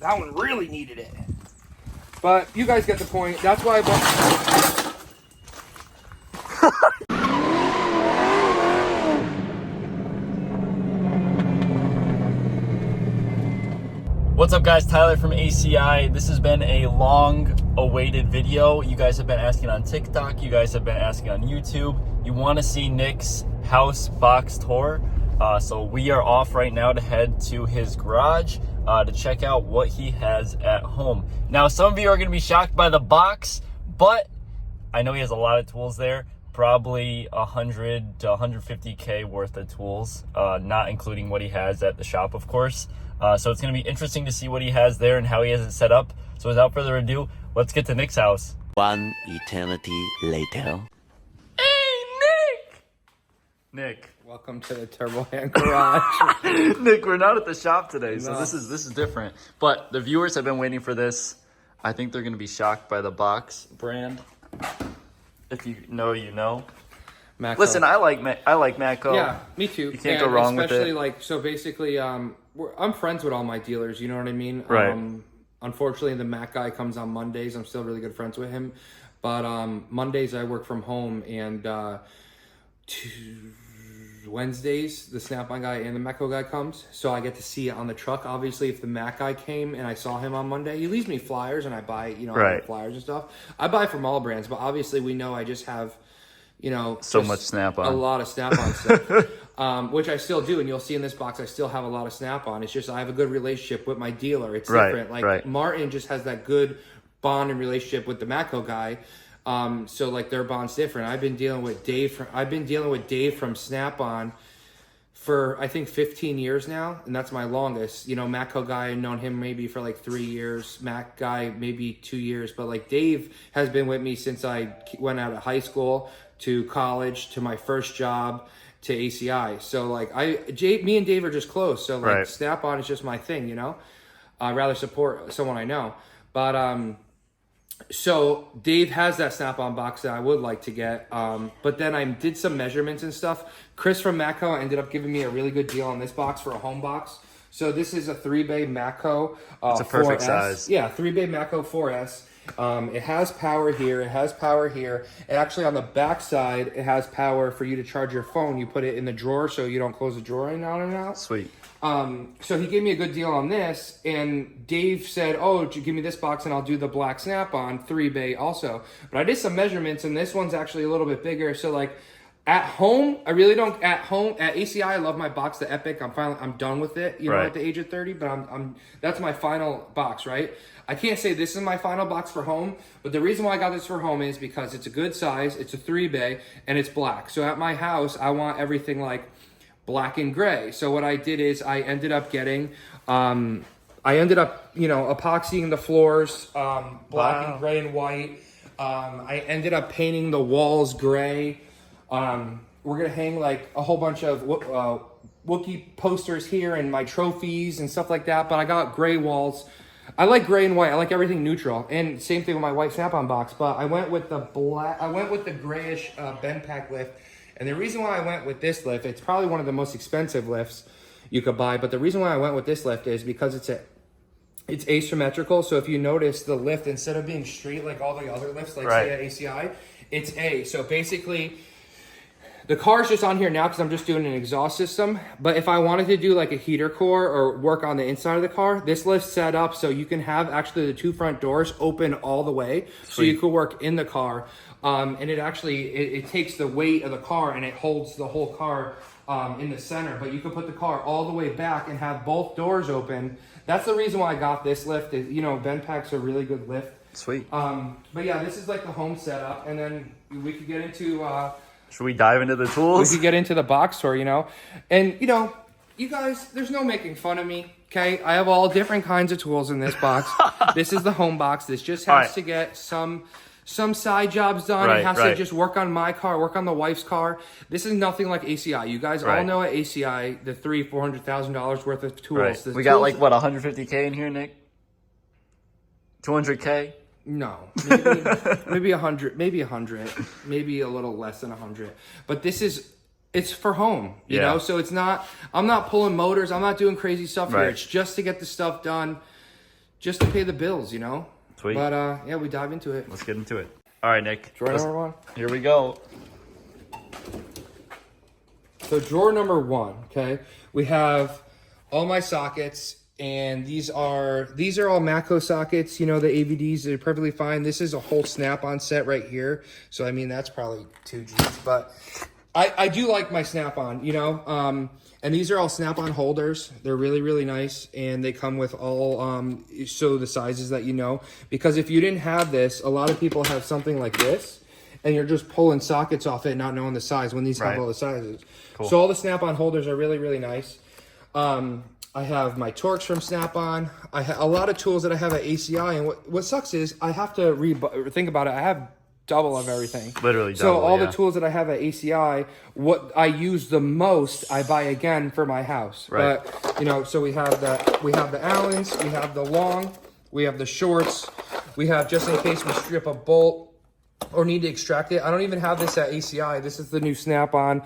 That one really needed it. But you guys get the point. That's why I bought... What's up guys, Tyler from ACI. This has been a long awaited video. You guys have been asking on TikTok, you guys have been asking on YouTube. You want to see Nick's house box tour. So we are off right now to head to his garage to check out what he has at home. Now some of you are going to be shocked by the box, but I know he has a lot of tools there. Probably 100 to 150K worth of tools, not including what he has at the shop, of course. So it's going to be interesting to see what he has there and how he has it set up. So without further ado, let's get to Nick's house. One eternity later. Hey, Nick! Welcome to the Turbo Hand Garage. Nick, we're not at the shop today, so this is different. But the viewers have been waiting for this. I think they're going to be shocked by the box brand. If you know, you know. Matco. Listen, I like Matco. Yeah, me too. You can't go wrong with it. Especially like, so basically, I'm friends with all my dealers, you know what I mean? Right. Unfortunately, the Mac guy comes on Mondays. I'm still really good friends with him. But Mondays I work from home, and Wednesdays the Snap-on guy and the Matco guy comes. So I get to see it on the truck. Obviously, if the Mac guy came and I saw him on Monday, he leaves me flyers and I buy, I buy flyers and stuff. I buy from all brands, but obviously we know I just have... so much Snap-on. A lot of Snap-on stuff, which I still do. And you'll see in this box, I still have a lot of Snap-on. It's just I have a good relationship with my dealer. It's different. Like Martin just has that good bond and relationship with the Matco guy. So like their bond's different. I've been dealing with Dave from Snap-on for I think 15 years now, and that's my longest. Matco guy, I've known him maybe for like 3 years. Mac guy maybe 2 years, but like Dave has been with me since I went out of high school to college to my first job to ACI. So like me and Dave are just close. So like Snap-on is just my thing, I'd rather support someone I know. But so Dave has that Snap-on box that I would like to get. But then I did some measurements and stuff. Chris from Matco ended up giving me a really good deal on this box for a home box. So this is a 3-bay Matco. It's a perfect 4S. size. Yeah, 3-bay Matco 4S. It has power here. It has power here. And actually on the back side, it has power for you to charge your phone. You put it in the drawer so you don't close the drawer in and out. Sweet. So he gave me a good deal on this, and Dave said, oh, give me this box and I'll do the black Snap-on 3-bay also. But I did some measurements, and this one's actually a little bit bigger. So like at home, I really don't, at ACI, I love my box, the Epic. I'm done with it, at the age of 30, but that's my final box, right? I can't say this is my final box for home, but the reason why I got this for home is because it's a good size, it's a 3-bay, and it's black. So at my house, I want everything like black and gray. So what I did is I ended up getting, epoxying the floors, black and gray and white. I ended up painting the walls gray. We're going to hang like a whole bunch of Wookiee posters here and my trophies and stuff like that. But I got gray walls. I like gray and white. I like everything neutral. And same thing with my white Snap-on box. But I went with the grayish bend pack lift. And the reason why I went with this lift, it's probably one of the most expensive lifts you could buy. But the reason why I went with this lift is because it's asymmetrical. So if you notice, the lift, instead of being straight like all the other lifts, like say at ACI, it's A. So basically, the car's just on here now because I'm just doing an exhaust system. But if I wanted to do like a heater core or work on the inside of the car, this lift's set up so you can have actually the 2 front doors open all the way. So you could work in the car. And it actually, it takes the weight of the car and it holds the whole car in the center. But you could put the car all the way back and have both doors open. That's the reason why I got this lift. Bend pack's a really good lift. Sweet. But yeah, this is like the home setup. And then we could get into... should we dive into the tools? We could get into the box tour, And, you guys, there's no making fun of me, okay? I have all different kinds of tools in this box. This is the home box. This just has to get some side jobs done. It has to just work on my car, work on the wife's car. This is nothing like ACI. You guys all know at ACI, the $400,000 worth of tools. We got like, what, 150K in here, Nick? 200K? No, maybe 100, maybe a little less than 100. But it's for home, you know? So it's not, I'm not pulling motors. I'm not doing crazy stuff here. It's just to get the stuff done. just to pay the bills, you know. Sweet. But yeah, we dive into it. Let's get into it. All right, Nick. Drawer number one. Here we go. So drawer number one, okay, we have all my sockets, and these are all Matco sockets. You know, the AVDs, they're perfectly fine. This is a whole Snap-on set right here. So I mean, that's probably 2 G's, but I do like my Snap-on, you know. And these are all Snap-on holders. They're really, really nice, and they come with all so the sizes that you know. Because if you didn't have this, a lot of people have something like this, and you're just pulling sockets off it, not knowing the size, when these have all the sizes. Cool. So all the Snap-on holders are really, really nice. I have my Torx from Snap-on. I have a lot of tools that I have at ACI, and what sucks is I have to think about it. I have double of everything. Literally double, so all the tools that I have at ACI, what I use the most, I buy again for my house. Right. But, you know, so we have the Allens, we have the long, we have the shorts, we have, just in case we strip a bolt or need to extract it. I don't even have this at ACI. This is the new Snap-on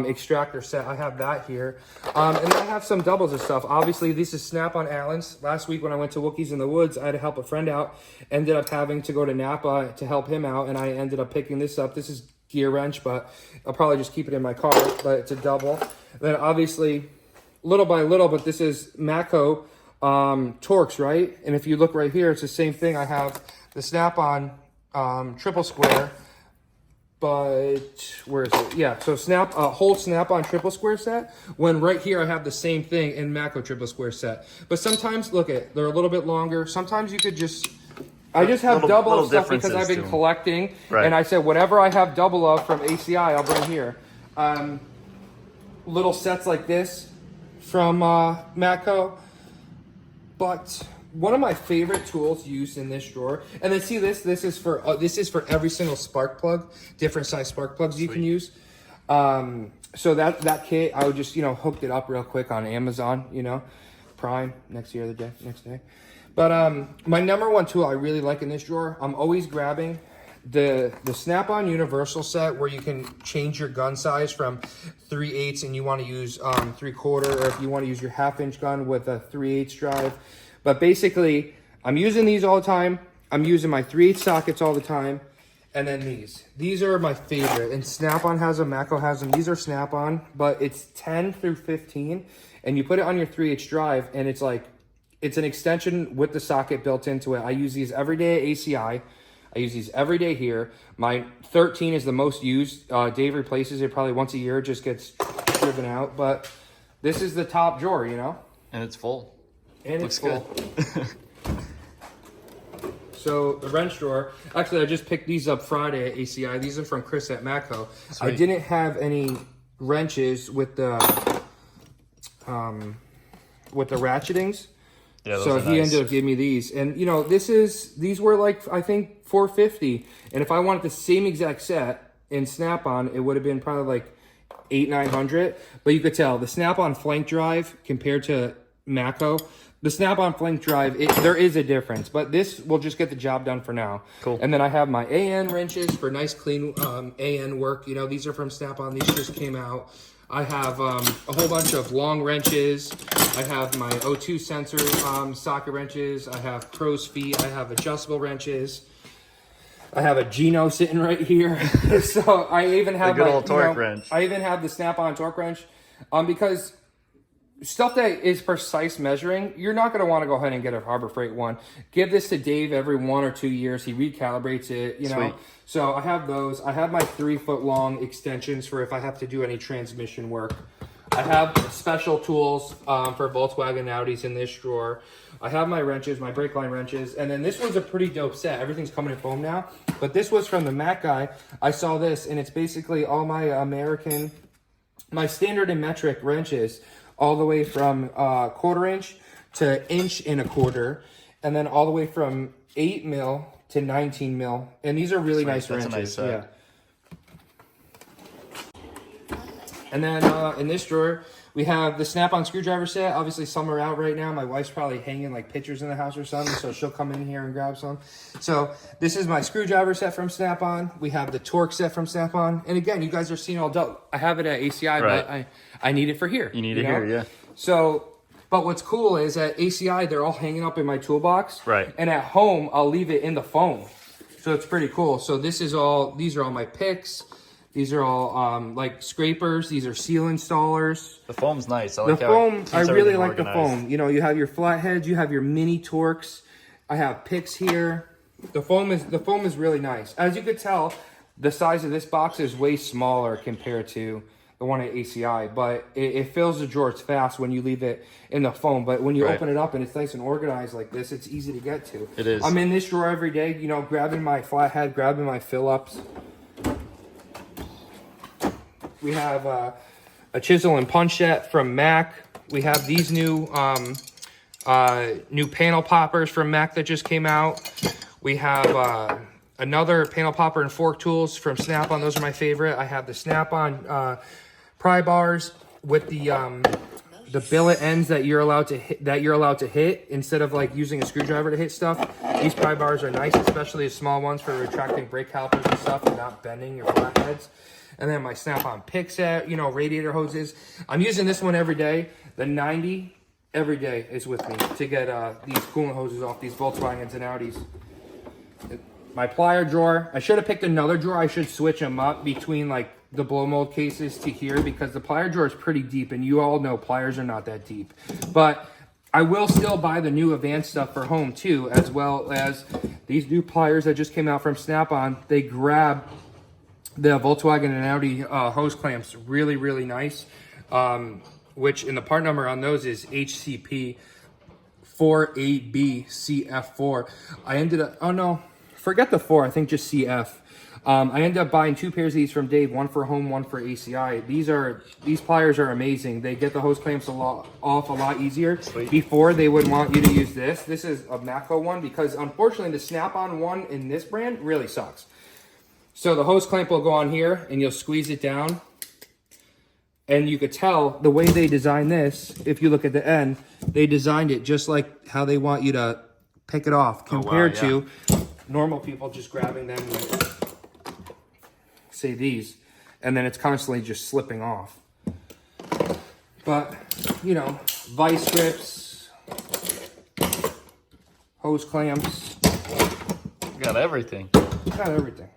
extractor set. I have that here. And then I have some doubles of stuff. Obviously, this is Snap-on Allens. Last week when I went to Wookiees in the Woods, I had to help a friend out. Ended up having to go to Napa to help him out, and I ended up picking this up. This is gear wrench, but I'll probably just keep it in my car, but it's a double. Then obviously, little by little, but this is Matco Torx, right? And if you look right here, it's the same thing. I have the Snap-on triple square, but where is it? Yeah, so whole Snap-on triple square set, when right here I have the same thing in Matco triple square set. But sometimes, look at, they're a little bit longer. Sometimes you could just, I just have double of stuff because I've been collecting, and I said whatever I have double of from ACI, I'll bring here. Little sets like this from Matco, but one of my favorite tools used in this drawer, and then see this is for every single spark plug, different size spark plugs you can use. So that kit, I would just, you know, hooked it up real quick on Amazon, you know, Prime, next day. But my number one tool I really like in this drawer, I'm always grabbing the Snap-on Universal set, where you can change your gun size from 3/8 and you want to use 3/4, or if you want to use your 1/2-inch gun with a 3/8 drive. But basically, I'm using these all the time. I'm using my 3/8 sockets all the time. And then these. These are my favorite. And Snap-on has them, Matco has them. These are Snap-on, but it's 10 through 15. And you put it on your 3/8 drive, and it's like, it's an extension with the socket built into it. I use these every day at ACI. I use these every day here. My 13 is the most used. Dave replaces it probably once a year. It just gets driven out. But this is the top drawer, you know? And it's full. And Looks it's full. So the wrench drawer, actually I just picked these up Friday at ACI. These are from Chris at Matco. I didn't have any wrenches with the ratchetings. Yeah, so he ended up giving me these. And you know, these were like, I think $450. And if I wanted the same exact set in Snap-on, it would have been probably like $800-900. But you could tell the Snap-on flank drive compared to Matco, the Snap-on flank drive, there is a difference, but this will just get the job done for now. Cool. And then I have my AN wrenches for nice, clean AN work. You know, these are from Snap-on. These just came out. I have a whole bunch of long wrenches. I have my O2 sensor socket wrenches. I have crow's feet. I have adjustable wrenches. I have a Geno sitting right here. So I even have the good old torque wrench. I even have the Snap-on torque wrench because stuff that is precise measuring, you're not going to want to go ahead and get a Harbor Freight one. Give this to Dave every 1 or 2 years. He recalibrates it, you know. So I have those. I have my 3-foot long extensions for if I have to do any transmission work. I have special tools for Volkswagen and Audis in this drawer. I have my wrenches, my brake line wrenches. And then this one's a pretty dope set. Everything's coming in foam now. But this was from the Mac guy. I saw this, and it's basically all my my standard and metric wrenches, all the way from 1/4 inch to 1.25 inch, and then all the way from 8 mil to 19 mil. And these are really nice wrenches. Nice set. Yeah. And then in this drawer, we have the Snap-on screwdriver set. Obviously, some are out right now. My wife's probably hanging like pictures in the house or something, so she'll come in here and grab some. So this is my screwdriver set from Snap-on. We have the Torx set from Snap-on. And again, you guys are seeing all dope. I have it at ACI, but I need it for here. You need it here, yeah. So But what's cool is at ACI, they're all hanging up in my toolbox. Right. And at home, I'll leave it in the foam. So it's pretty cool. So these are all my picks. These are all like scrapers. These are seal installers. The foam's nice. I like the how foam, it keeps I really everything like organized. the foam. You know, you have your flatheads, you have your mini torques. I have picks here. The foam is really nice. As you could tell, the size of this box is way smaller compared to the one at ACI, but it fills the drawers fast when you leave it in the foam. But when you open it up and it's nice and organized like this, it's easy to get to. It is. I'm in this drawer every day, you know, grabbing my flathead, grabbing my fill-ups. We have a chisel and punch set from Mac. We have these new panel poppers from Mac that just came out. We have another panel popper and fork tools from Snap-on. Those are my favorite. I have the Snap-on pry bars with the billet ends that you're allowed to hit instead of like using a screwdriver to hit stuff. These pry bars are nice, especially the small ones for retracting brake calipers and stuff and not bending your flatheads. And then my Snap-on pick set, you know, radiator hoses. I'm using this one every day. The 90 every day is with me to get these coolant hoses off these Volkswagens and Audis. My plier drawer. I should have picked another drawer. I should switch them up between like the blow mold cases to here because the plier drawer is pretty deep and you all know pliers are not that deep. But I will still buy the new advanced stuff for home too, as well as these new pliers that just came out from Snap-on. They grab the Volkswagen and Audi hose clamps really, really nice, which in the part number on those is HCP 48BCF4. I ended up, oh no, forget the 4, I think just CF. I ended up buying 2 pairs of these from Dave, one for home, one for ACI. These pliers are amazing. They get the hose clamps off a lot easier. Sweet. Before they would want you to use this. This is a Matco one because unfortunately the Snap-on one in this brand really sucks. So the hose clamp will go on here and you'll squeeze it down. And you could tell the way they designed this, if you look at the end, they designed it just like how they want you to pick it off compared to normal people just grabbing them with, say, these. And then it's constantly just slipping off. But, you know, vice grips, hose clamps. Got everything. Got everything.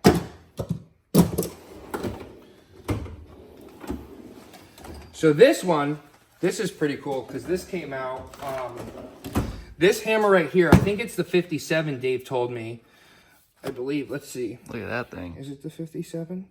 So this is pretty cool because this came out, this hammer right here, I think it's the 57 Dave told me, I believe, let's see. Look at that thing. Is it the 57?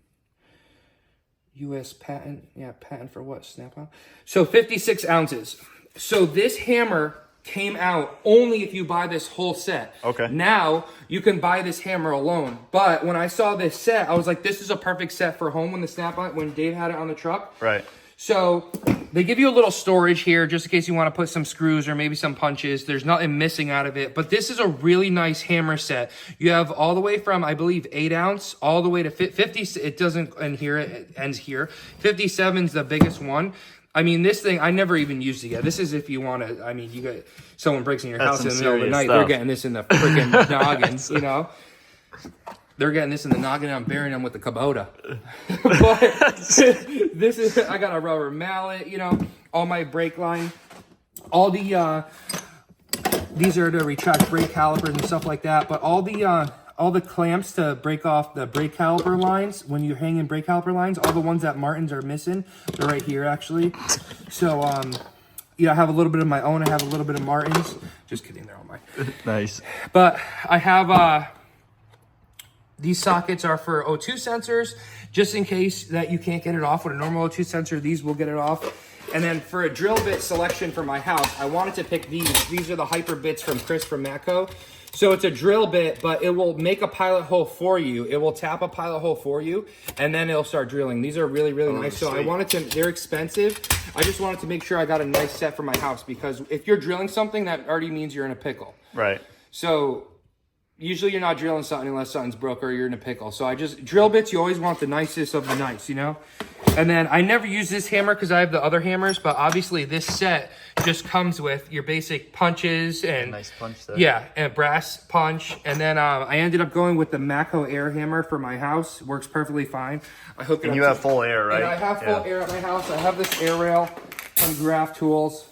US patent, yeah, patent for what, Snap-on? So 56 ounces. So this hammer came out only if you buy this whole set. Okay. Now you can buy this hammer alone. But when I saw this set, I was like, this is a perfect set for home when the Snap-on, when Dave had it on the truck. Right. So they give you a little storage here just in case you want to put some screws or maybe some punches. There's nothing missing out of it, but this is a really nice hammer set. You have all the way from, I believe, 8 ounce all the way to 50. It doesn't end here, it ends here. 57 is the biggest one. I mean, this thing, I never even used it yet. This is if you want to, I mean, you got someone breaks in your house in the middle of the night, they're getting this in the freaking noggin, you know? They're getting this in the noggin and I'm burying them with the Kubota. But this is, I got a rubber mallet, you know, all my brake line, all the, these are to retract brake calipers and stuff like that. But all the clamps to break off the brake caliper lines, when you're hanging brake caliper lines, all the ones that Martin's are missing, they're right here actually. So, yeah, I have a little bit of my own. I have a little bit of Martin's. Just kidding, they're all mine. Nice. But I have, these sockets are for O2 sensors, just in case that you can't get it off with a normal O2 sensor. These will get it off. And then for a drill bit selection for my house, I wanted to pick these. These are the Hyper Bits from Chris from Matco. So it's a drill bit, but it will make a pilot hole for you. It will tap a pilot hole for you, and then it'll start drilling. These are really, really nice. Sweet. So I wanted to, they're expensive. I just wanted to make sure I got a nice set for my house because if you're drilling something, that already means you're in a pickle. Right. So usually you're not drilling something unless something's broke or you're in a pickle. So I just, drill bits, you always want the nicest of the nice, you know? And then I never use this hammer because I have the other hammers, but obviously this set just comes with your basic punches and Nice punch there. yeah, and a brass punch. And then I ended up going with the Matco air hammer for my house. Works perfectly fine. I hook it And up you have full air, right? and I have full air at my house. I have this air rail from Graph Tools.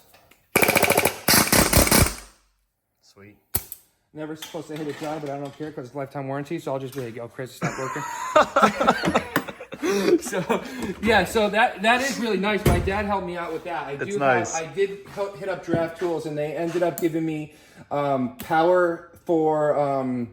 Never supposed to hit it dry, but I don't care because it's lifetime warranty. So I'll just be like, yo, Chris, stop working. So yeah, so that is really nice. My dad helped me out with that. I did hit up Draft Tools, and they ended up giving me power for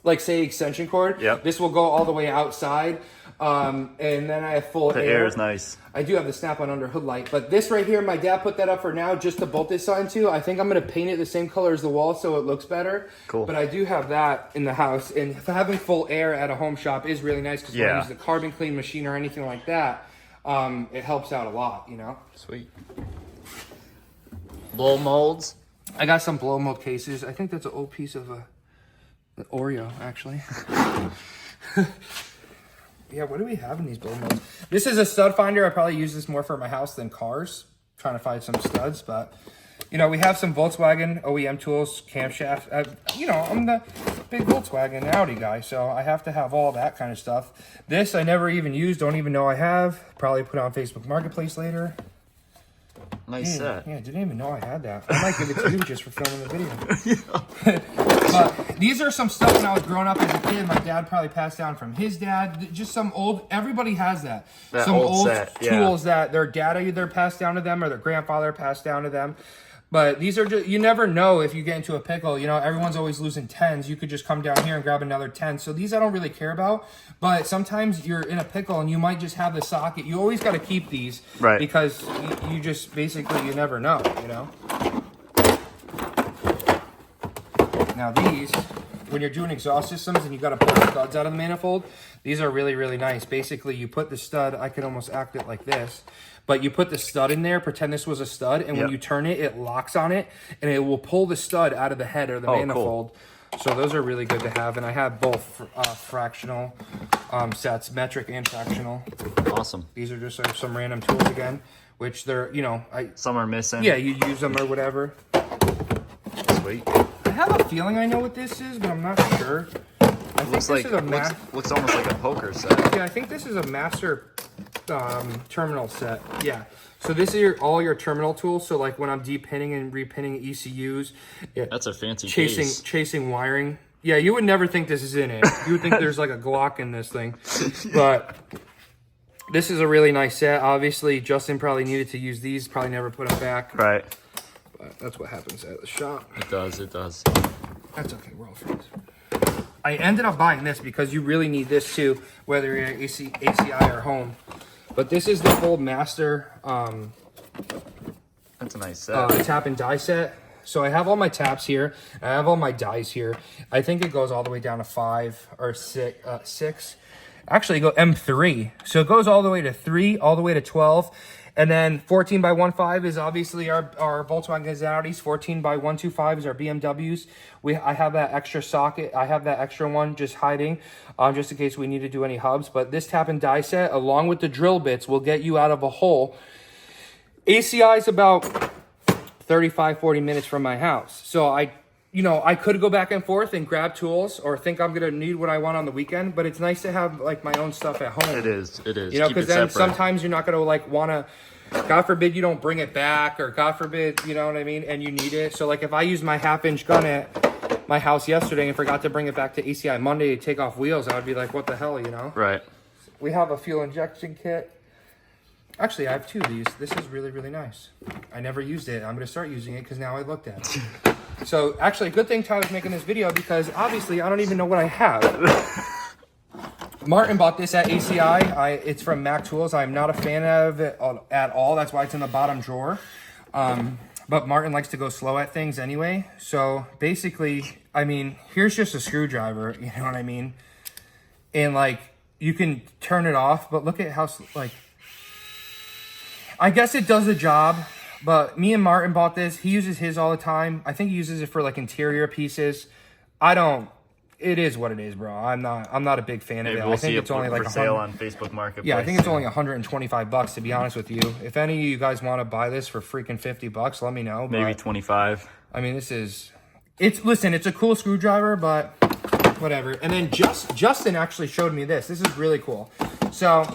like say extension cord. Yep. This will go all the way outside. And then I have full air. The air is nice. I do have the snap-on under hood light, but this right here, my dad put that up for now just to bolt this onto. I think I'm going to paint it the same color as the wall so it looks better. Cool. But I do have that in the house, and having full air at a home shop is really nice because when I use the carbon clean machine or anything like that, it helps out a lot, you know? Sweet. Blow molds. I got some blow mold cases. I think that's an old piece of an Oreo, actually. Yeah, what do we have in these blow molds? This is a stud finder. I probably use this more for my house than cars. Trying to find some studs, but you know, we have some Volkswagen OEM tools, camshaft. You know, I'm the big Volkswagen Audi guy, so I have to have all that kind of stuff. This I never even used, don't even know I have. Probably put on Facebook Marketplace later. Nice set. Yeah, didn't even know I had that. I might give it to you just for filming the video. But these are some stuff when I was growing up as a kid. My dad probably passed down from his dad. Just some old, everybody has that. Some old set, tools that their dad either passed down to them or their grandfather passed down to them. But these are just, you never know if you get into a pickle. You know, everyone's always losing 10s. You could just come down here and grab another 10. So these I don't really care about. But sometimes you're in a pickle and you might just have the socket. You always got to keep these. Right. Because you just basically, you never know, you know. Now these, when you're doing exhaust systems and you got to pull the studs out of the manifold, these are really, really nice. Basically, you put the stud, I could almost act it like this. But you put the stud in there, pretend this was a stud, and when you turn it, it locks on it, and it will pull the stud out of the head or the manifold. Cool. So those are really good to have, and I have both fractional sets, metric and fractional. Awesome. These are just some random tools again, which they're, you know, some are missing. Yeah, you use them or whatever. Sweet. I have a feeling I know what this is, but I'm not sure. I think this is a looks almost like a poker set. Yeah, I think this is a master terminal set. Yeah. So this is all your terminal tools. So like when I'm depinning and repinning ECUs. That's a fancy chasing wiring. Yeah, you would never think this is in it. You would think there's like a Glock in this thing. But this is a really nice set. Obviously, Justin probably needed to use these. Probably never put them back. Right. But that's what happens at the shop. It does. It does. That's okay. We're all friends. I ended up buying this because you really need this too, whether you're ACI or home. But this is the full master that's a nice set. Tap and die set. So I have all my taps here. I have all my dies here. I think it goes all the way down to 5 or 6. Actually, go M3. So it goes all the way to 3, all the way to 12. And then 14 by 1.5 is obviously our Volkswagen Audis. 14 by 1.25 is our BMWs. I have that extra socket. I have that extra one just hiding, just in case we need to do any hubs. But this tap and die set, along with the drill bits, will get you out of a hole. ACI is about 35, 40 minutes from my house. So I could go back and forth and grab tools or think I'm going to need what I want on the weekend, but it's nice to have like my own stuff at home. It is. You know, because then sometimes you're not going to like want to, God forbid you don't bring it back or God forbid, you know what I mean? And you need it. So like if I used my 1/2-inch gun at my house yesterday and forgot to bring it back to ACI Monday to take off wheels, I would be like, what the hell, you know? Right. We have a fuel injection kit. Actually, I have 2 of these. This is really, really nice. I never used it. I'm going to start using it because now I looked at it. So, actually, good thing Tyler's making this video because, obviously, I don't even know what I have. Martin bought this at ACI. It's from Mac Tools. I'm not a fan of it at all. That's why it's in the bottom drawer. But Martin likes to go slow at things anyway. So, basically, I mean, here's just a screwdriver. You know what I mean? And, like, you can turn it off. But look at how, like... I guess it does the job, but me and Martin bought this. He uses his all the time. I think he uses it for like interior pieces. It is what it is, bro. I'm not a big fan of it. We'll I think it's only like for sale on Facebook Marketplace. Yeah, I think it's only $125 to be honest with you. If any of you guys want to buy this for freaking $50, let me know. Maybe 25. I mean, it's a cool screwdriver, but whatever. And then Justin actually showed me this. This is really cool. So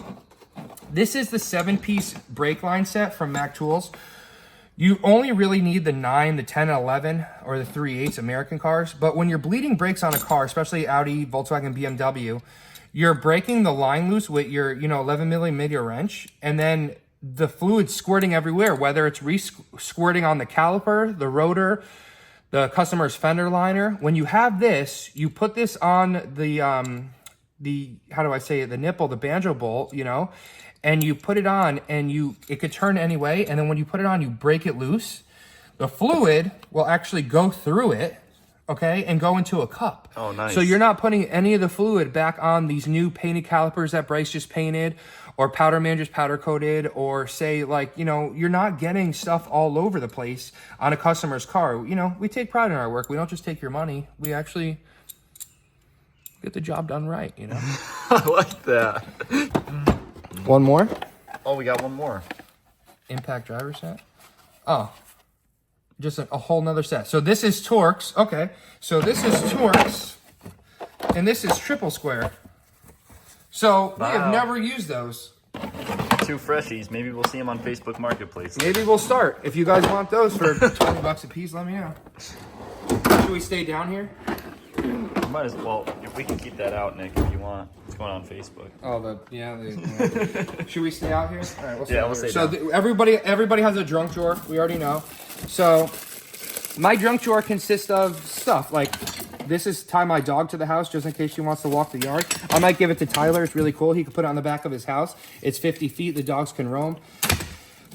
this is the 7-piece brake line set from Mac Tools. You only really need the 9, the 10, 11, or the 3/8 American cars. But when you're bleeding brakes on a car, especially Audi, Volkswagen, BMW, you're breaking the line loose with your, 11 millimeter wrench, and then the fluid's squirting everywhere, whether it's squirting on the caliper, the rotor, the customer's fender liner. When you have this, you put this on the how do I say it, the nipple, the banjo bolt, and you put it on, and it could turn any way, and then when you put it on, you break it loose. The fluid will actually go through it, okay, and go into a cup. Oh, nice. So you're not putting any of the fluid back on these new painted calipers that Bryce just painted, or Powder Man just powder coated, or say you're not getting stuff all over the place on a customer's car. We take pride in our work. We don't just take your money. We actually get the job done right, I like that. One more? Oh, we got one more. Impact driver set? Oh, just a whole nother set. So this is Torx. Okay, so this is Torx, and this is triple square. So we have never used those. 2 freshies. Maybe we'll see them on Facebook Marketplace. Maybe we'll start. If you guys want those for $20 a piece, let me know. Should we stay down here? Might as well. If we can keep that out, Nick, if you want. It's going on Facebook. Oh, yeah. Should we stay out here? All right, we'll stay So down. everybody has a junk drawer. We already know. So my junk drawer consists of stuff like this is tie my dog to the house just in case she wants to walk the yard. I might give it to Tyler. It's really cool. He can put it on the back of his house. It's 50 feet. The dogs can roam.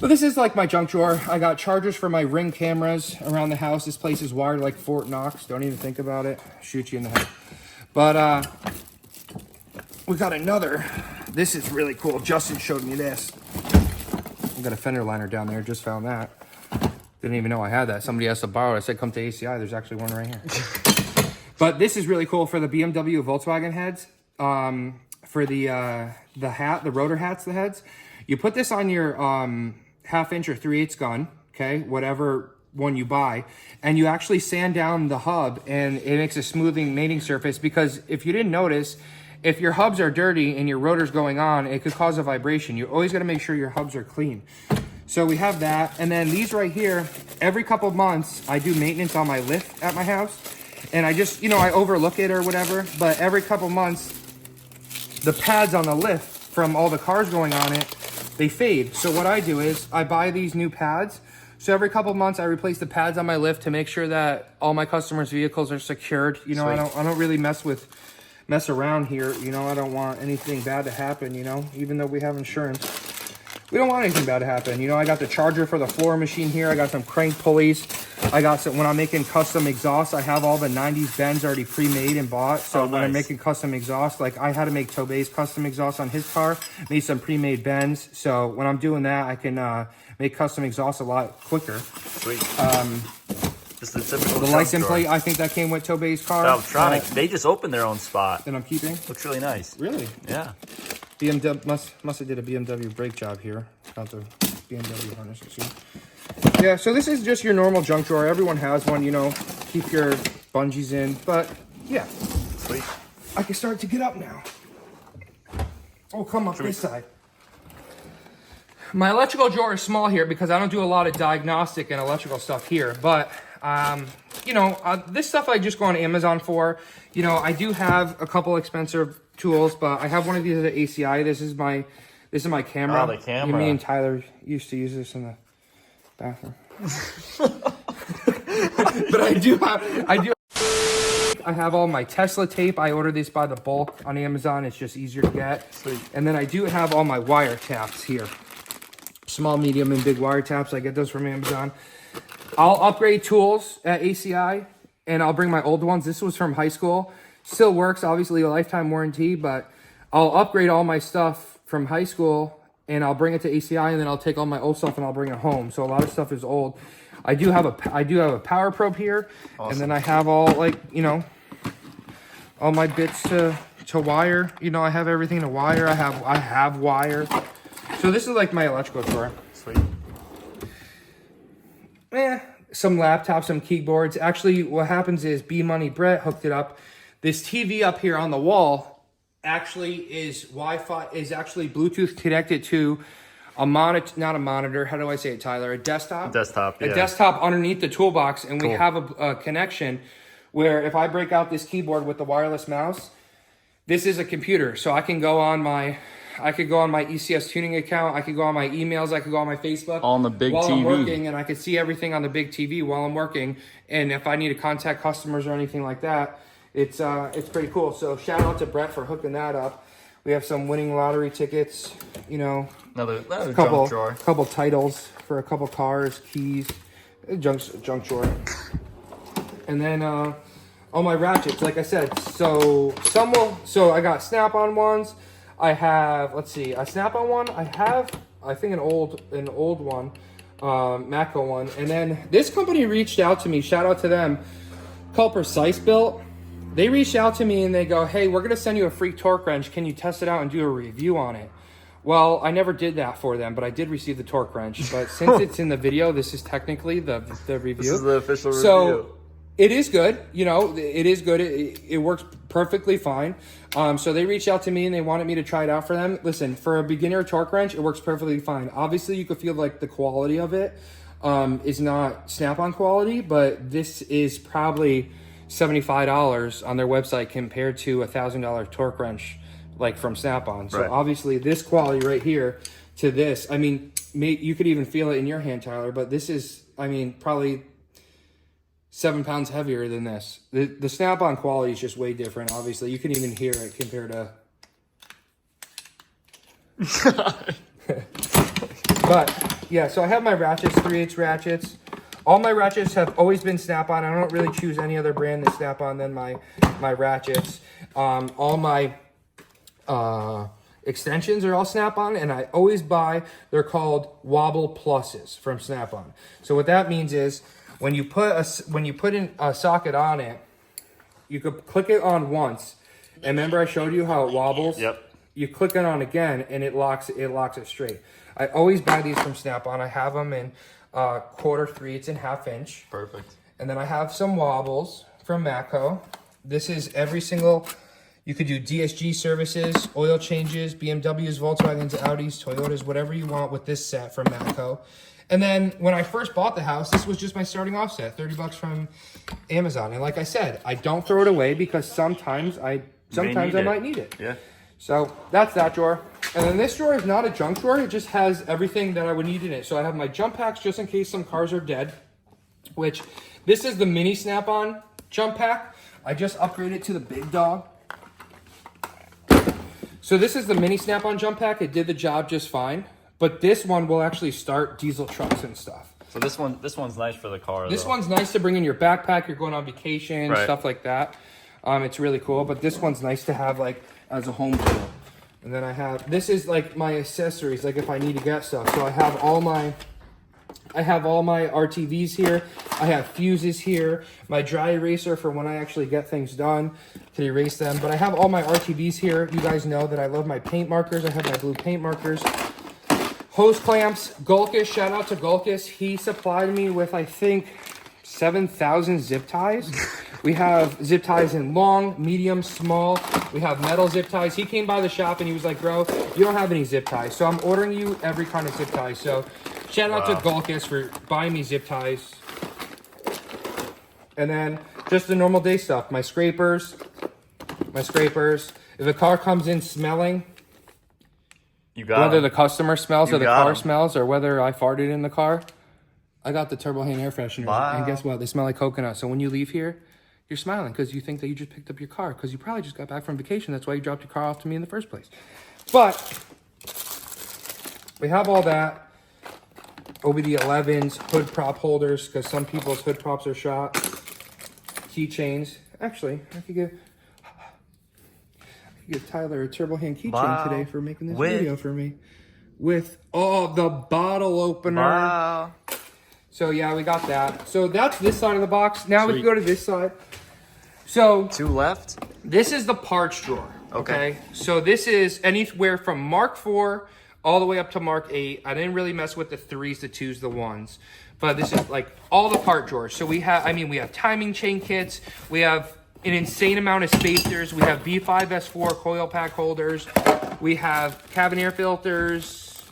But this is like my junk drawer. I got chargers for my Ring cameras around the house. This place is wired like Fort Knox. Don't even think about it. Shoot you in the head. But we got another. This is really cool. Justin showed me this. I got a fender liner down there. Just found that. Didn't even know I had that. Somebody asked to borrow it. I said, come to ACI. There's actually one right here. But this is really cool for the BMW Volkswagen heads. For the hat, the rotor hats, the heads. You put this on your 1/2" or 3/8 gun, okay, whatever one you buy, and you actually sand down the hub, and it makes a smoothing mating surface. Because if you didn't notice, if your hubs are dirty and your rotor's going on, it could cause a vibration. You always got to make sure your hubs are clean. So we have that, and then these right here. Every couple of months, I do maintenance on my lift at my house, and I just, I overlook it or whatever. But every couple of months, the pads on the lift from all the cars going on it, they fade. So what I do is I buy these new pads. So every couple of months I replace the pads on my lift to make sure that all my customers' vehicles are secured. I don't really mess around here. I don't want anything bad to happen, even though we have insurance. We don't want anything bad to happen. I got the charger for the floor machine here. I got some crank pulleys. I got some, when I'm making custom exhausts, I have all the 90s bends already pre-made and bought. So when I'm making custom exhaust, like I had to make Tobey's custom exhaust on his car, made some pre-made bends. So when I'm doing that, I can make custom exhaust a lot quicker. Sweet. Just the typical the license plate, I think that came with Tobey's car. Valvetronic. They just opened their own spot. That I'm keeping. Looks really nice. Really? Yeah. BMW must have did a BMW brake job here. Got the BMW harnesses here. Yeah, so this is just your normal junk drawer. Everyone has one, keep your bungees in. But yeah, sweet. I can start to get up now. Oh, come up this side. My electrical drawer is small here because I don't do a lot of diagnostic and electrical stuff here. But this stuff I just go on Amazon for. I do have a couple expensive tools, but I have one of these at ACI. This is my camera. Oh, the camera. Me and Tyler used to use this in the bathroom. But I have all my Tesla tape. I ordered this by the bulk on Amazon. It's just easier to get. Sweet. And then I do have all my wire taps here. Small, medium, and big wire taps. I get those from Amazon. I'll upgrade tools at ACI, and I'll bring my old ones. This was from high school. Still works, obviously a lifetime warranty, but I'll upgrade all my stuff from high school, and I'll bring it to ACI, and then I'll take all my old stuff and I'll bring it home. So a lot of stuff is old. I do have a power probe here, awesome. And then I have all all my bits to wire. I have everything to wire. I have wire. So this is like my electrical drawer. Sweet. Some laptops, some keyboards. Actually, what happens is B-Money Brett hooked it up. This TV up here on the wall actually is Wi-Fi, is actually Bluetooth connected to not a monitor. How do I say it, Tyler? A desktop. Desktop. Yeah. A desktop underneath the toolbox, and we Cool. have a connection where if I break out this keyboard with the wireless mouse, this is a computer. So I can go on my ECS tuning account. I could go on my emails. I could go on my Facebook. On the big while TV. I'm working, and I could see everything on the big TV while I'm working. And if I need to contact customers or anything like that, it's pretty cool. So shout out to Brett for hooking that up. We have some winning lottery tickets, you know. Another junk drawer. Couple titles for a couple cars, keys, junk drawer. And then all my ratchets, like I said. So I got Snap-on ones. I have, let's see, a Snap-on one. I have, I think, an old one, Matco one. And then this company reached out to me. Shout out to them. Called Precise Built. They reached out to me and they go, hey, we're going to send you a free torque wrench. Can you test it out and do a review on it? Well, I never did that for them, but I did receive the torque wrench. But since it's in the video, this is technically the review. This is the official review. So it is good. You know, it is good. It works perfectly fine. So they reached out to me and they wanted me to try it out for them. Listen, for a beginner torque wrench, it works perfectly fine. Obviously, you could feel like the quality of it is not Snap-on quality, but this is probably $75 on their website compared to $1,000 torque wrench like from Snap-on. So obviously this quality right here to this, I mean, you could even feel it in your hand, Tyler, but this is, I mean, probably 7 pounds heavier than this. The Snap-on quality is just way different. Obviously, you can even hear it compared to. But yeah, so I have my ratchets, 3/8 ratchets. All my ratchets have always been Snap-on. I don't really choose any other brand than Snap-on than my ratchets. All my extensions are all Snap-on, and I always buy, they're called Wobble Pluses from Snap-on. So what that means is when you put in a socket on it, you could click it on once. And remember I showed you how it wobbles? Yep. You click it on again and it locks it straight. I always buy these from Snap-on. I have them in 1/4, 3/8, and 1/2 inch. Perfect. And then I have some wobbles from Matco. This is every single, you could do DSG services, oil changes, BMWs, Volkswagens, Audis, Toyotas, whatever you want with this set from Matco. And then when I first bought the house, this was just my starting offset, $30 from Amazon. And like I said, I don't throw it away because sometimes I might need it. Yeah. So that's that drawer. And then this drawer is not a junk drawer. It just has everything that I would need in it. So I have my jump packs just in case some cars are dead, which this is the mini Snap-on jump pack. I just upgraded to the big dog. So this is the mini Snap-on jump pack. It did the job just fine. But this one will actually start diesel trucks and stuff. So this one's nice for the car. This one's nice to bring in your backpack. You're going on vacation, right, stuff like that. It's really cool. But this one's nice to have like as a home tool. And then I have, this is like my accessories, like if I need to get stuff. So I have all my RTVs here. I have fuses here. My dry eraser for when I actually get things done to erase them. But I have all my RTVs here. You guys know that I love my paint markers. I have my blue paint markers. Hose clamps, Gulkus, shout out to Gulkus. He supplied me with, I think, 7,000 zip ties. We have zip ties in long, medium, small. We have metal zip ties. He came by the shop and he was like, bro, you don't have any zip ties. So I'm ordering you every kind of zip ties. So shout out to Gulkus for buying me zip ties. And then just the normal day stuff. My scrapers. If a car comes in smelling, you got whether them. the customer smells or the car them. smells or whether I farted in the car, I got the Turbo Hand air freshener. Wow. And guess what? They smell like coconut. So when you leave here, you're smiling because you think that you just picked up your car because you probably just got back from vacation. That's why you dropped your car off to me in the first place. But we have all that. OBD11s, hood prop holders because some people's hood props are shot. Keychains. Actually, I could give Tyler a Turbo Hand keychain today for making this video for me. With the bottle opener. Wow. So yeah, we got that. So that's this side of the box. Now we can go to this side. So 2 left. this is the parts drawer. Okay. So this is anywhere from Mark 4 all the way up to Mark 8. I didn't really mess with the 3s, the 2s, the 1s. But this is like all the part drawers. So we have timing chain kits. We have an insane amount of spacers. We have B5 S4 coil pack holders. We have cabin air filters.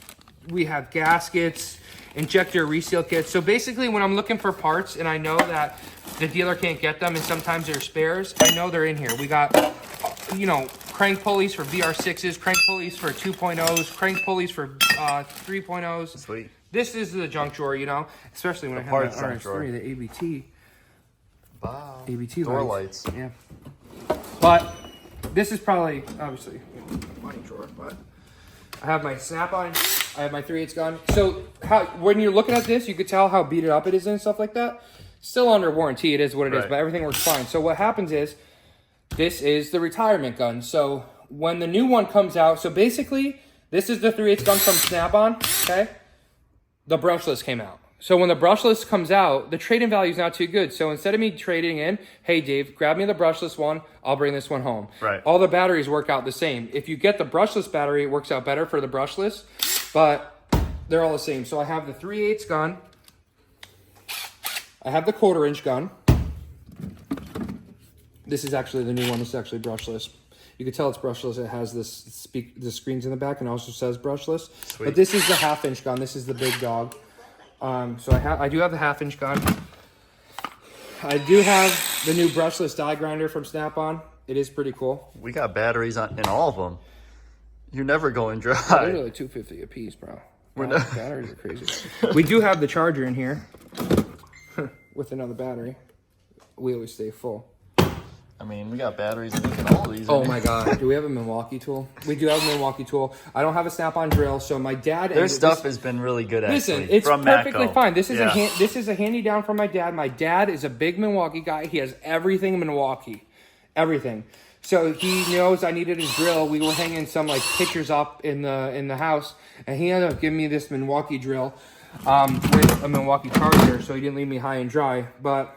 we have gaskets, injector reseal kits. So basically when I'm looking for parts and I know that the dealer can't get them and sometimes they're spares, I know they're in here. We got, you know, crank pulleys for VR6s, crank pulleys for 2.0s, crank pulleys for 3.0s. Sweet. This is the junk drawer, you know, especially when I have that RS3, the ABT. Wow. ABT door lights. Yeah. But this is probably, obviously, a money drawer, but I have my Snap-on, I have my 3/8 gun. So when you're looking at this, you could tell how beat it up it is and stuff like that. Still under warranty, it is what it is, but everything works fine. So what happens is, this is the retirement gun. So when the new one comes out, so basically, this is the 3/8 gun from Snap-on, okay? The brushless came out. So when the brushless comes out, the trade-in value is not too good. So instead of me trading in, hey, Dave, grab me the brushless one. I'll bring this one home. Right. All the batteries work out the same. If you get the brushless battery, it works out better for the brushless, but they're all the same. So I have the 3/8 gun. I have the 1/4-inch gun. This is actually the new one. This is actually brushless. You can tell it's brushless. It has the screens in the back and also says brushless. Sweet. But this is the 1/2-inch gun. This is the big dog. So I do have the 1/2-inch gun. I do have the new brushless die grinder from Snap-on. It is pretty cool. We got batteries in all of them. You're never going dry. They're literally $250 a piece, bro. Batteries are crazy. We do have the charger in here with another battery. We always stay full. I mean, we got batteries in all these. Oh my God. Do we have a Milwaukee tool? We do have a Milwaukee tool. I don't have a Snap-on drill, so my dad... Their stuff has been really good, actually. Listen, it's from perfectly Matco. fine. This is a handy-down from my dad. My dad is a big Milwaukee guy. He has everything Milwaukee. Everything. So he knows I needed his drill. We were hanging some like pictures up in the house, and he ended up giving me this Milwaukee drill with a Milwaukee charger, so he didn't leave me high and dry. But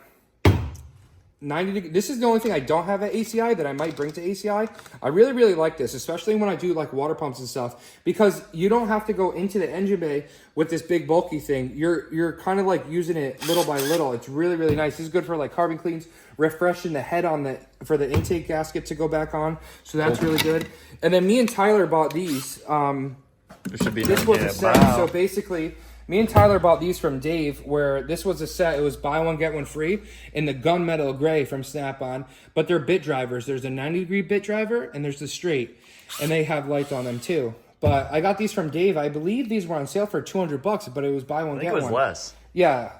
90 degrees. This is the only thing I don't have at ACI that I might bring to ACI. I really, really like this, especially when I do like water pumps and stuff, because you don't have to go into the engine bay with this big bulky thing. You're kind of like using it little by little. It's really, really nice. This is good for like carbon cleans, refreshing the head on for the intake gasket to go back on. So that's really good. And then me and Tyler bought these. This was a set. Wow. So basically, me and Tyler bought these from Dave, where this was a set. It was buy one, get one free in the gunmetal gray from Snap-on. But they're bit drivers. There's a 90-degree bit driver, and there's the straight. And they have lights on them, too. But I got these from Dave. I believe these were on sale for $200, but it was buy one, get one. I think it was less. Yeah.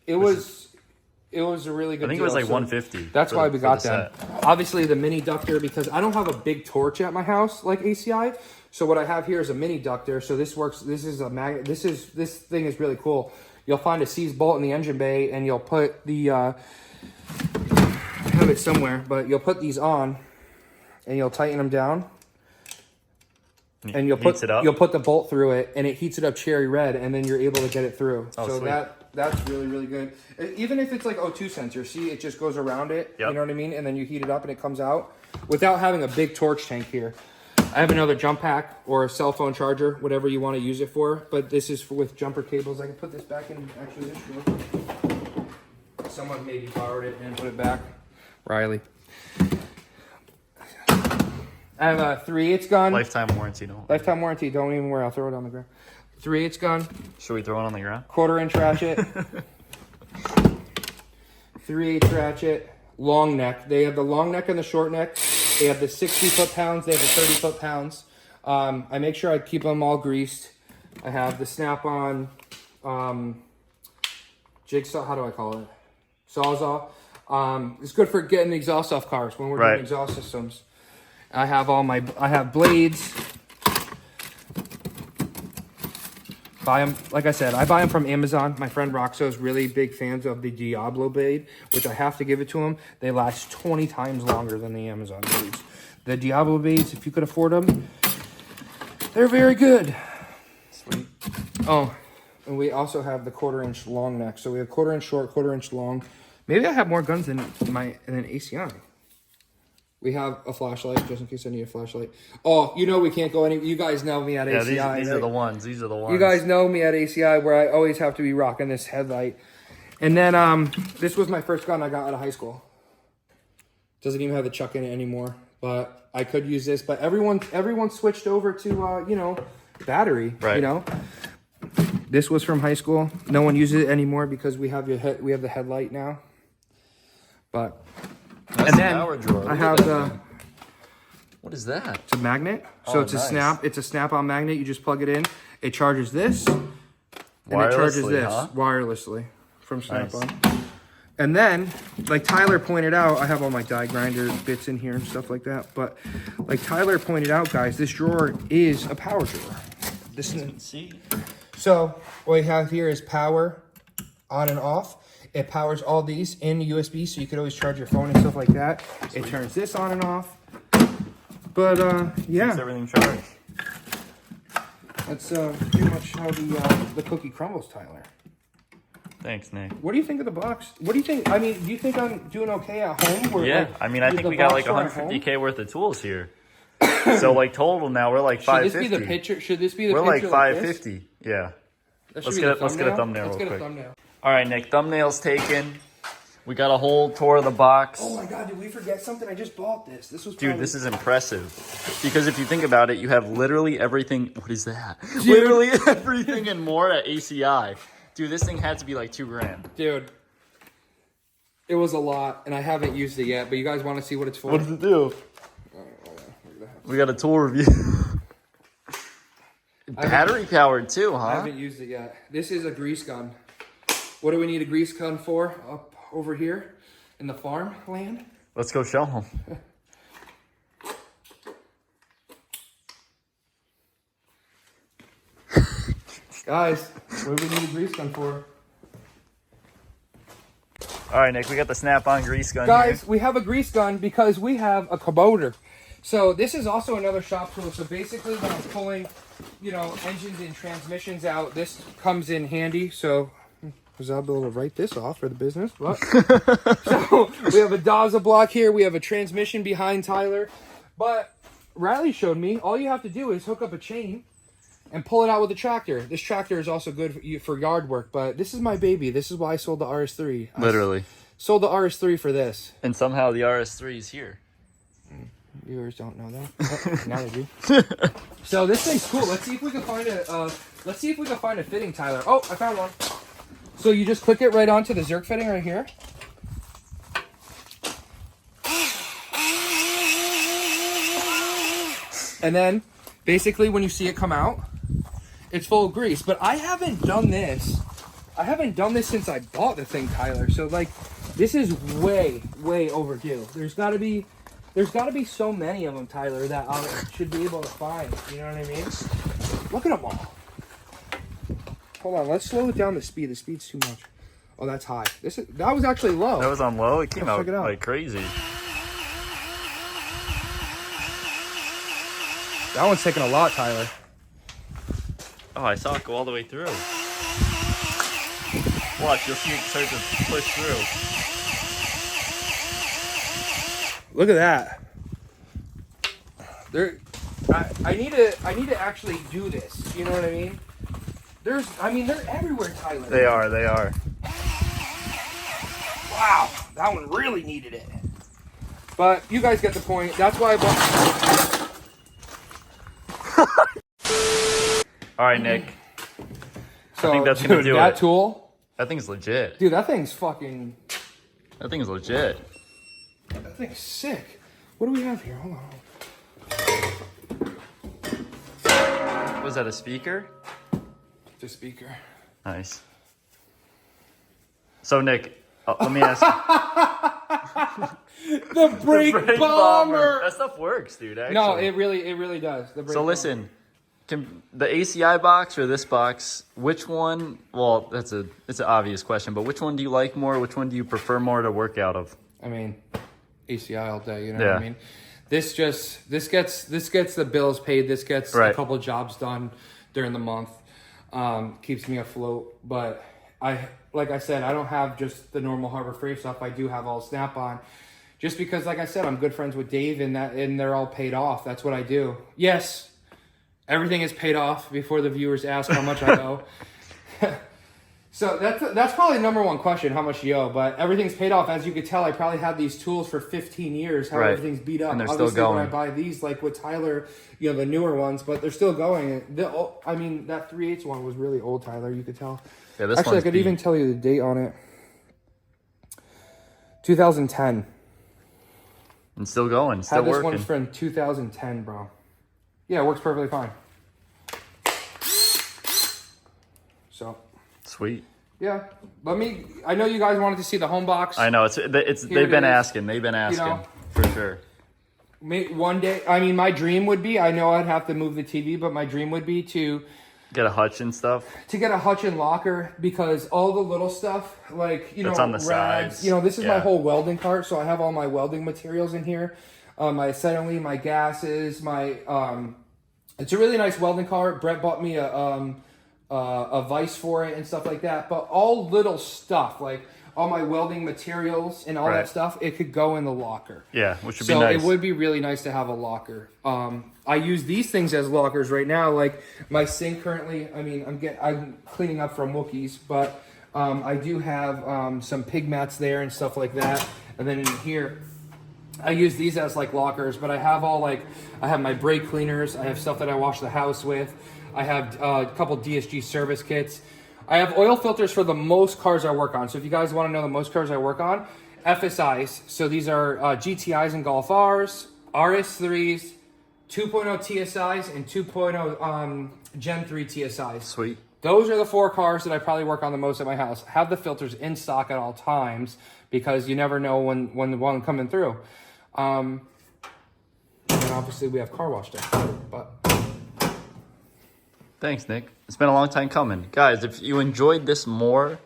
It was a really good deal. I think it was like $150. That's why we got them. Obviously, the mini ductor, because I don't have a big torch at my house like ACI. So what I have here is a mini ductor. So this works. This is a magnet. This thing is really cool. You'll find a seize bolt in the engine bay, and you'll put the I have it somewhere, but you'll put these on, and you'll tighten them down, and you'll put the bolt through it, and it heats it up cherry red, and then you're able to get it through. Oh, so sweet. That's really, really good. Even if it's like O2 sensor, see, it just goes around it. Yep. You know what I mean? And then you heat it up, and it comes out without having a big torch tank here. I have another jump pack or a cell phone charger, whatever you want to use it for. But this is with jumper cables. I can put this back in actually this drawer. Someone maybe borrowed it and put it back. Riley. I have a 3/8 gun. Lifetime warranty, no. Lifetime warranty. Don't even worry. I'll throw it on the ground. 3/8 gun. Should we throw it on the ground? 1/4-inch ratchet. 3/8 ratchet. Long neck. They have the long neck and the short neck. They have the 60 foot-pounds. They have the 30 foot-pounds. I make sure I keep them all greased. I have the Snap-on jigsaw. How do I call it? Sawzall. It's good for getting the exhaust off cars when we're doing exhaust systems. I have blades. Buy them, like I said, I buy them from Amazon. My friend Roxo's really big fans of the Diablo blade, which I have to give it to him. They last 20 times longer than the Amazon blades. The Diablo blades, if you could afford them, they're very good. Sweet. Oh, and we also have the 1/4-inch long neck. So we have 1/4-inch short, 1/4-inch long. Maybe I have more guns than ACI. We have a flashlight, just in case I need a flashlight. Oh, you know we can't go any... You guys know me at ACI. Yeah, these right? are the ones. These are the ones. You guys know me at ACI where I always have to be rocking this headlight. And then this was my first gun I got out of high school. Doesn't even have the chuck in it anymore. But I could use this. But everyone switched over to, battery, right. This was from high school. No one uses it anymore because we have the headlight now. But That's and then power drawer. I have the. What is that? It's a magnet. So it's a snap. It's a snap-on magnet. You just plug it in. It charges this, and it charges this wirelessly from Snap-on. Nice. And then, like Tyler pointed out, I have all my die grinder bits in here and stuff like that. But like Tyler pointed out, guys, this drawer is a power drawer. This is. So what we have here is power on and off. It powers all these in USB, so you could always charge your phone and stuff like that. Sweet. It turns this on and off. But yeah, keeps everything charged. That's pretty much how the cookie crumbles, Tyler. Thanks, Nick. What do you think of the box? What do you think? I mean, do you think I'm doing okay at home? Or, yeah, like, I mean, I think we got like 150K worth of tools here. So like total now we're like 550. Should this be the picture? Should this be the we're picture? We're like 550. Yeah. Let's get a thumbnail real quick. All right, Nick. Thumbnail's taken. We got a whole tour of the box. Oh my God, did we forget something? I just bought this. This was dude. This is impressive because if you think about it, you have literally everything. What is that? Dude. Literally everything and more at ACI. Dude, this thing had to be like $2,000. Dude, it was a lot, and I haven't used it yet. But you guys want to see what it's for? What does it do? We got a tool review. Battery powered too, huh? I haven't used it yet. This is a grease gun. What do we need a grease gun for? Up over here in the farm land. Let's go show them. Guys, what do we need a grease gun for? All right, Nick, we got the Snap-on grease gun. Guys, here. we have a grease gun because we have a Kubota. So this is also another shop tool. So basically when I'm pulling, you know, engines and transmissions out, this comes in handy. So because I'll be able to write this off for the business. But so we have a Daza block here. We have a transmission behind Tyler. But Riley showed me all you have to do is hook up a chain and pull it out with a tractor. This tractor is also good for yard work, but this is my baby. This is why I sold the RS3. Literally. Sold the RS3 for this. And somehow the RS3 is here. Viewers don't know that. Oh, now they do. So this thing's cool. Let's see if we can find a fitting, Tyler. Oh, I found one. So you just click it right onto the Zerk fitting right here. And then basically when you see it come out, it's full of grease. But I haven't done this. I haven't done this since I bought the thing, Tyler. So like this is way, way overdue. There's gotta be so many of them, Tyler, that I should be able to find. You know what I mean? Look at them all. Hold on, let's slow it down the speed. The speed's too much. Oh, that's high. That was actually low. That was on low? It came out check it out. Like crazy. That one's taking a lot, Tyler. Oh, I saw it go all the way through. Watch, you'll see it start to push through. Look at that. I need to actually do this. You know what I mean? They're everywhere, Tyler. They are. Wow, that one really needed it. But you guys get the point. That's why I bought. All right, Nick. So, I think that's gonna do that it. tool. That thing's legit. Dude, that thing's fucking. That thing's legit. That thing's sick. What do we have here? Hold on. Was that a speaker? The speaker. Nice. So, Nick, let me ask you. The brake bomber. That stuff works, dude. Actually. No, it really does. The brake so listen, can the ACI box or this box? Which one? Well, it's an obvious question, but which one do you like more? Which one do you prefer more to work out of? I mean, ACI all day. You know what I mean? This gets the bills paid. This gets a couple of jobs done during the month. Keeps me afloat. But like I said, I don't have just the normal Harbor Freight stuff. I do have all Snap-on. Just because, like I said, I'm good friends with Dave and they're all paid off. That's what I do. Yes, everything is paid off before the viewers ask how much I owe. So that's probably the number one question, how much you owe. But everything's paid off. As you could tell, I probably had these tools for 15 years. How Right. everything's beat up. And they're Obviously, still going. when I buy these, like with Tyler, you know, the newer ones, but they're still going. I mean, that 3/8 one was really old, Tyler. You could tell. Yeah, this Actually, I one's could beat. even tell you the date on it. 2010. And still going, still Had this working. one from 2010, bro. Yeah, it works perfectly fine. So, Sweet. yeah. I know you guys wanted to see the home box. I know it's they've been asking. They've been asking know, for sure. One day, I mean, my dream would be, I know I'd have to move the TV, but my dream would be to Get a hutch and stuff. get a hutch and locker, because all the little stuff, like, you know, It's on the rags, sides. you know, this is my Yeah. whole welding cart, so I have all my welding materials in here. My acetylene, my gases, it's a really nice welding cart. Brett bought me a vise for it and stuff like that, but all little stuff, like all my welding materials and all Right. that stuff, it could go in the locker. Yeah, which would So be nice. it would be really nice to have a locker. I use these things as lockers right now. Like my sink currently, I mean, I'm cleaning up from Wookiees, but I do have some pig mats there and stuff like that. And then in here, I use these as like lockers, but I have I have my brake cleaners. I have stuff that I wash the house with. I have a couple DSG service kits. I have oil filters for the most cars I work on. So if you guys want to know the most cars I work on, FSIs. So these are GTIs and Golf Rs, RS3s, 2.0 TSIs, and 2.0 Gen 3 TSIs. Sweet. Those are the 4 cars that I probably work on the most at my house. Have the filters in stock at all times, because you never know when the one coming through. And then obviously we have car wash day. But Thanks, Nick. It's been a long time coming. Guys, if you enjoyed this more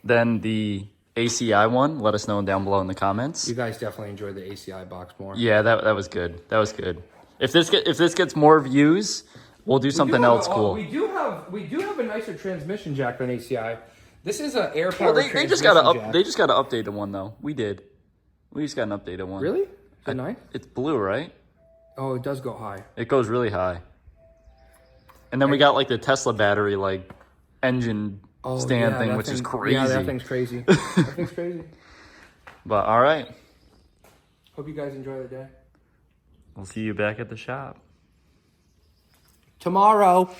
than the ACI one, let us know down below in the comments. you guys definitely enjoyed the ACI box more. Yeah, that was good. That was good. If this gets more views, we'll do something else cool. We do have a nicer transmission jack than ACI. This is an air Well, powered they transmission just got jack. they just got to update the one though. We just got an updated one. Really? Good night. It's blue, right? Oh, it does go high. It goes really high. And then we got like the Tesla battery like engine stand thing, that which is thing- crazy. Yeah, that thing's crazy. That thing's crazy. But all right, Hope you guys enjoy the day. we'll see you back at the shop. Tomorrow.